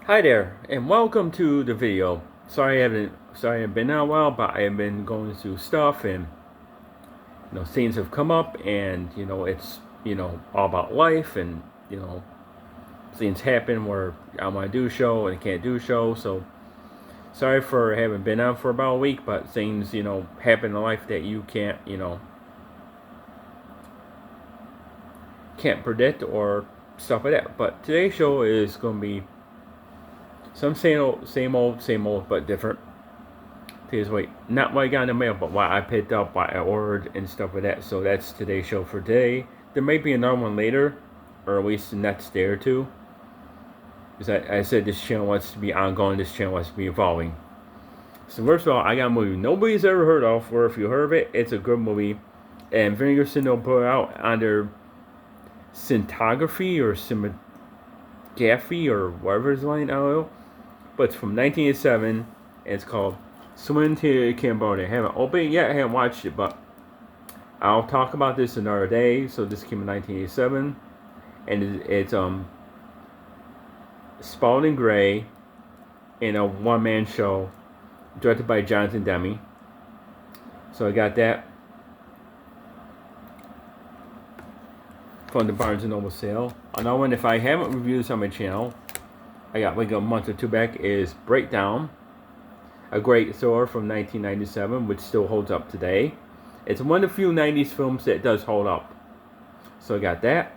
Hi there, and welcome to the video. Sorry I haven't been out a while, but I have been going through stuff, and things have come up, and it's all about life, and things happen where I want to do a show and I can't do a show. So sorry for having been out for about a week, but things happen in life that you can't predict or stuff like that. But today's show is going to be some same old, but different. Today's wait, not what I got in the mail, but what I picked up, what I ordered, and stuff like that. So that's today's show for today. There may be another one later, or at least the next day or two. Because I said this channel wants to be ongoing, this channel wants to be evolving. So first of all, I got a movie nobody's ever heard of, or if you heard of it, it's a good movie. And Vinegar Syndrome put it out under cinematography or cinematography or whatever it's line, I don't know. But it's from 1987, and it's called Swim to Cambodia. I haven't opened it yet, I haven't watched it, but I'll talk about this another day. So this came in 1987, and it's Spalding Gray in a one-man show, directed by Jonathan Demme. So I got that from the Barnes & Noble sale. Another one, if I haven't reviewed this on my channel, I got like a month or two back, is Breakdown, a great thriller from 1997, which still holds up today. It's one of the few 90s films that does hold up. So I got that.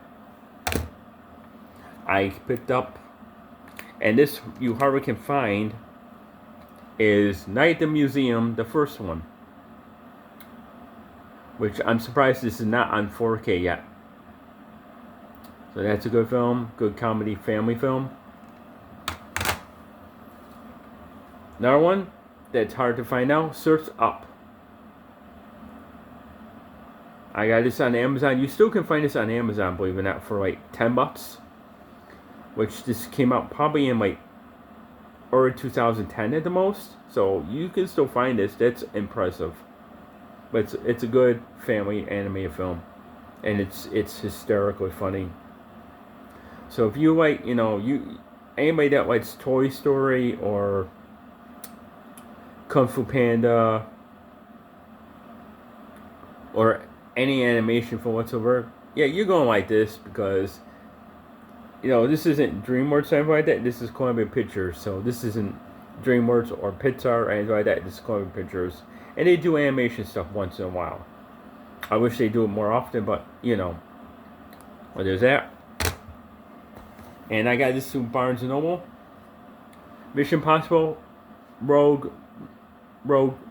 I picked up, and this you hardly can find, is Night at the Museum, the first one. Which I'm surprised this is not on 4K yet. So that's a good film, good comedy family film. Another one that's hard to find now, Surf's Up. I got this on Amazon. You still can find this on Amazon, believe it or not, for like $10. Which this came out probably in like early 2010 at the most. So you can still find this. That's impressive. But it's a good family animated film. And it's hysterically funny. So if you like, anybody that likes Toy Story or Kung Fu Panda or any animation film whatsoever, yeah, you're gonna like this, because this isn't DreamWorks or anything like that. This is Columbia Pictures, so this isn't DreamWorks or Pixar or anything like that. This is Columbia Pictures, and they do animation stuff once in a while. I wish they do it more often, but well, there's that. And I got this through Barnes & Noble. Mission Impossible Rogue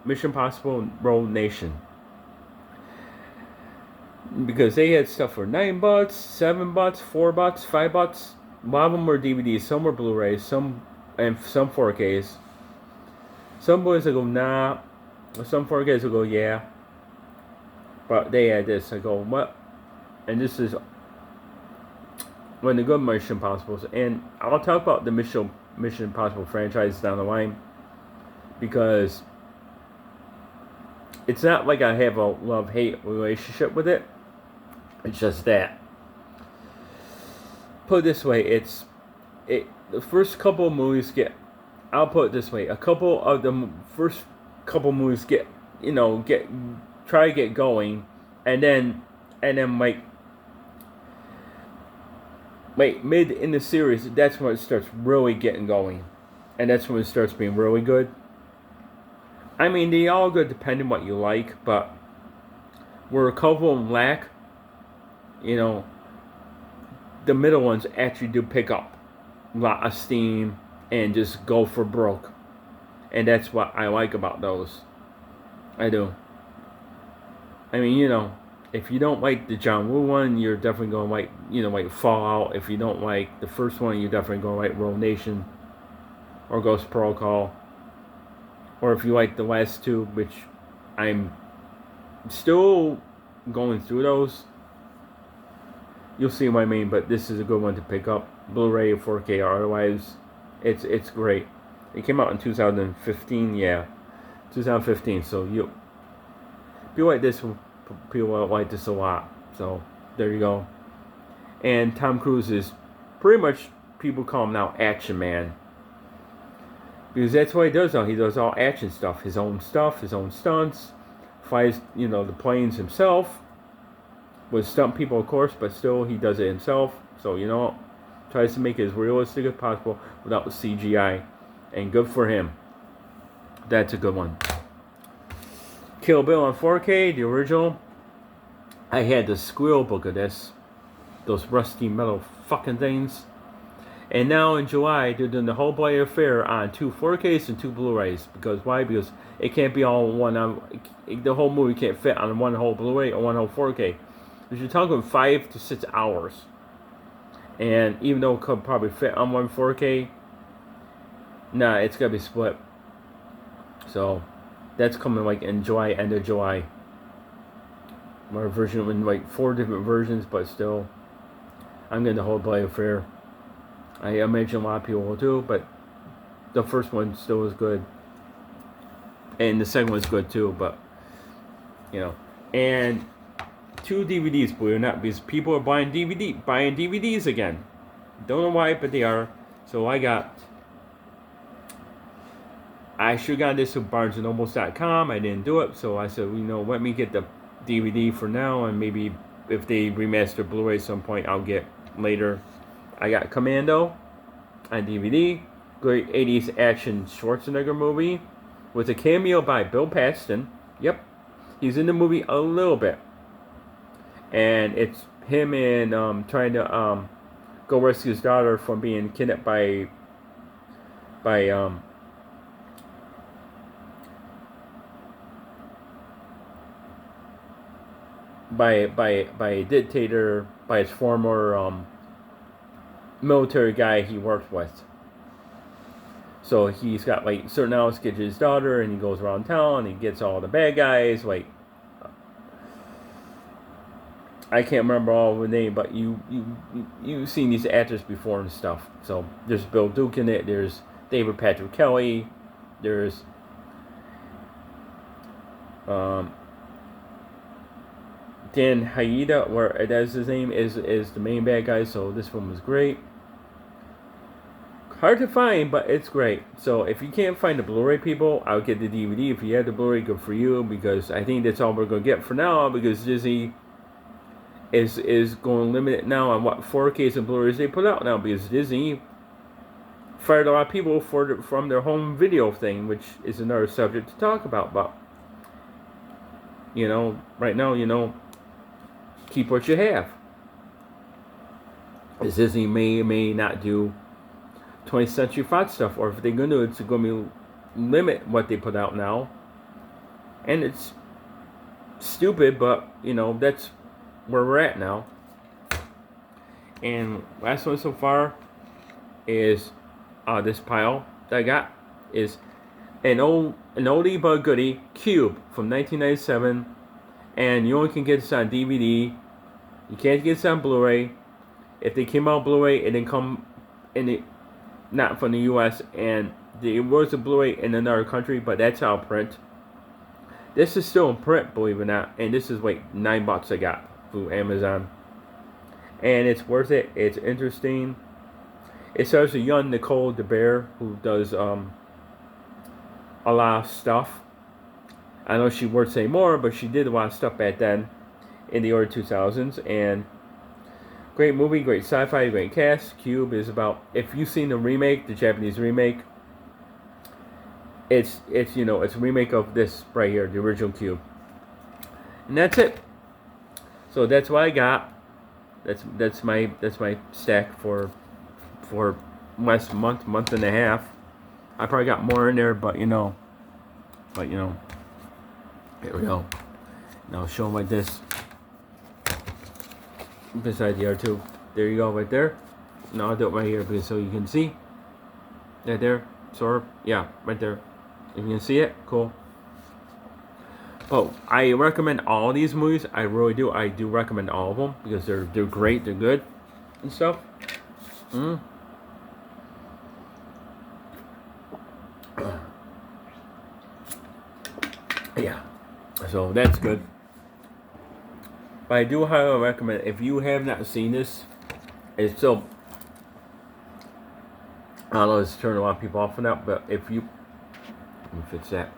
Mission Impossible Rogue Nation. Because they had stuff for $9, $7, $4, $5. A lot of them were DVDs, some were Blu-rays, some 4Ks. Some boys will go nah, some 4Ks will go yeah. But they had this. I go what? And this is one of the good Mission Impossibles. And I'll talk about the Mission Impossible franchise down the line, because it's not like I have a love-hate relationship with it. It's just that. Put it this way, the first couple of movies I'll put it this way, a couple of the first couple movies try to get going, and then like mid in the series, that's when it starts really getting going, and that's when it starts being really good. I mean, they all good depending what you like, but where a couple of them lack, the middle ones actually do pick up a lot of steam and just go for broke. And that's what I like about those. I do. I mean, if you don't like the John Woo one, you're definitely going to like Fallout. If you don't like the first one, you're definitely going to like Rogue Nation or Ghost Protocol. Or if you like the last two, which I'm still going through those, you'll see what I mean. But this is a good one to pick up, Blu-ray or 4K or otherwise. It's great. It came out in 2015, yeah, 2015. So people like this, people like this a lot. So there you go. And Tom Cruise is pretty much, people call him now Action Man. Because that's what he does now. He does all action stuff, his own stunts, flies, the planes himself, with stunt people, of course, but still he does it himself. So tries to make it as realistic as possible without the CGI, and good for him. That's a good one. Kill Bill on 4K, the original. I had the squirrel book of this, those rusty metal fucking things. And now in July, they're doing the whole Bloody Affair on 2 4Ks and 2 Blu-rays. Because why? Because it can't be all one. The whole movie can't fit on one whole Blu-ray or one whole 4K. Because you're talking 5 to 6 hours. And even though it could probably fit on one 4K, nah, it's got to be split. So that's coming like in July, end of July. More version in like 4 different versions, but still, I'm getting the whole Bloody Affair. I imagine a lot of people will too, but the first one still was good. And the second one's good too, but, And 2 DVDs, believe it or not, because people are buying DVDs again. Don't know why, but they are. So I should have gotten this to BarnesandNobles.com. I didn't do it, so I said, let me get the DVD for now, and maybe if they remaster Blu-ray at some point, I'll get later. I got Commando on DVD. Great 80s action Schwarzenegger movie with a cameo by Bill Paxton. Yep. He's in the movie a little bit. And it's him and trying to go rescue his daughter from being kidnapped by a dictator, by his former military guy he worked with. So he's got like certain hours to get his daughter, and he goes around town and he gets all the bad guys. Like, I can't remember all the name, but you've seen these actors before and stuff. So there's Bill Duke in it. There's David Patrick Kelly. There's Dan Haida, where that's his name, is the main bad guy. So this one was great. Hard to find, but it's great. So if you can't find the Blu-ray, people, I'll get the DVD. If you have the Blu-ray, good for you, because I think that's all we're going to get for now, because Disney is going limited now on what 4Ks and Blu-rays they put out now, because Disney fired a lot of people from their home video thing, which is another subject to talk about. But right now, keep what you have. As Disney may not do 20th Century Fox stuff, or if they're going to, it's going to limit what they put out now. And it's stupid, but that's where we're at now. And last one so far is this pile that I got is an oldie but goodie, Cube from 1997, and you only can get this on DVD. You can't get this on Blu-ray. If they came out Blu-ray, it didn't come not from the U.S., and it was a Blu-ray in another country, but that's how print. This is still in print, believe it or not, and this is like $9 I got through Amazon, and it's worth it. It's interesting. It stars a young Nicole DeBear, who does a lot of stuff. I know she works anymore, but she did a lot of stuff back then in the early 2000s, and great movie, great sci-fi, great cast. Cube is about, if you've seen the remake, the Japanese remake, it's a remake of this right here, the original Cube. And that's it. So that's what I got. That's my stack for last month and a half. I probably got more in there, but here we go. Now show them like this. Beside the R2. There you go, right there. No, I'll do it right here because so you can see. Right there. Sort of. Yeah, right there. If you can see it, cool. Oh, I recommend all these movies. I really do. I do recommend all of them because they're great. They're good and stuff. Yeah. So that's good. But I do highly recommend, if you have not seen this, it's still I don't know, it's turned a lot of people off on that, but if you, let me fix that.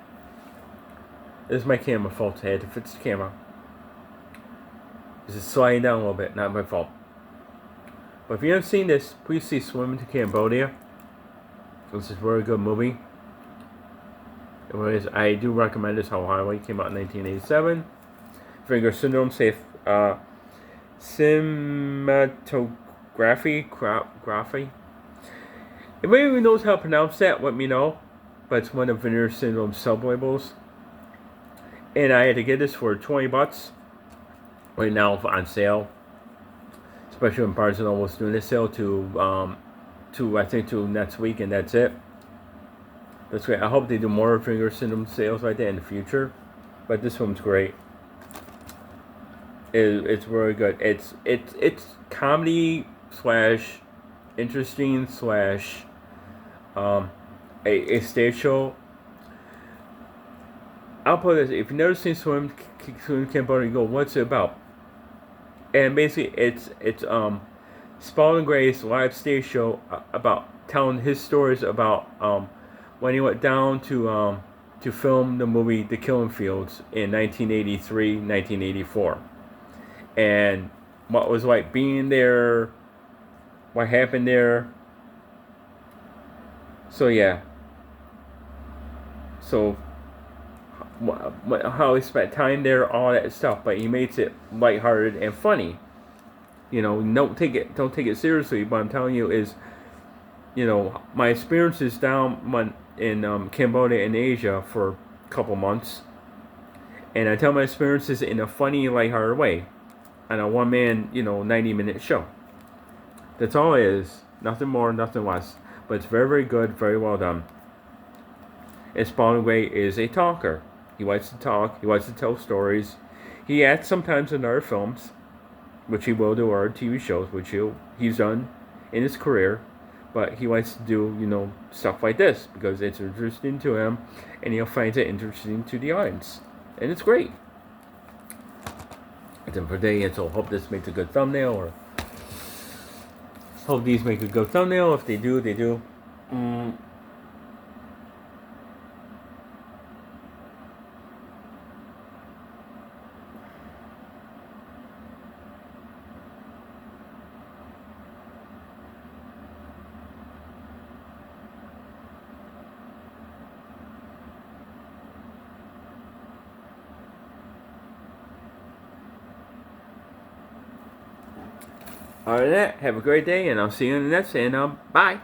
This is my camera, folks. I had to fix the camera. This is sliding down a little bit, not my fault. But if you haven't seen this, please see Swimming to Cambodia. This is a very good movie. Anyways, I do recommend this whole highway. It came out in 1987. Finger Syndrome, safe cinematography. If anyone knows how to pronounce that, let me know. But it's one of Vinegar Syndrome's sub-labels. And I had to get this for $20 right now on sale. Especially when Barnes & Noble's doing this sale to I think to next week, and that's it. That's great. I hope they do more Vinegar Syndrome sales like that in the future. But this one's great. It's very good. It's comedy slash interesting slash a stage show. I'll put this: if you've never seen Swim Cambodia, you go, what's it about? And basically, it's Spalding Gray's live stage show about telling his stories about when he went down to film the movie The Killing Fields in 1983, 1984, and what it was like being there, what happened there. So yeah. So how he spent time there, all that stuff, but he makes it lighthearted and funny. You know, don't take it seriously. What I'm telling you is, you know, my experiences down in Cambodia and Asia for a couple months, and I tell my experiences in a funny, lighthearted way, on a one-man, 90-minute show. That's all it is. Nothing more, nothing less. But it's very, very good, very well done. And Spalding Gray is a talker. He likes to talk. He likes to tell stories. He acts sometimes in other films, which he will do, or TV shows, which he's done in his career. But he likes to do, stuff like this because it's interesting to him, and he'll find it interesting to the audience. And it's great. And then for today, so hope this makes a good thumbnail, or hope these make a good thumbnail. If they do, they do. All right, have a great day, and I'll see you in the next, and bye.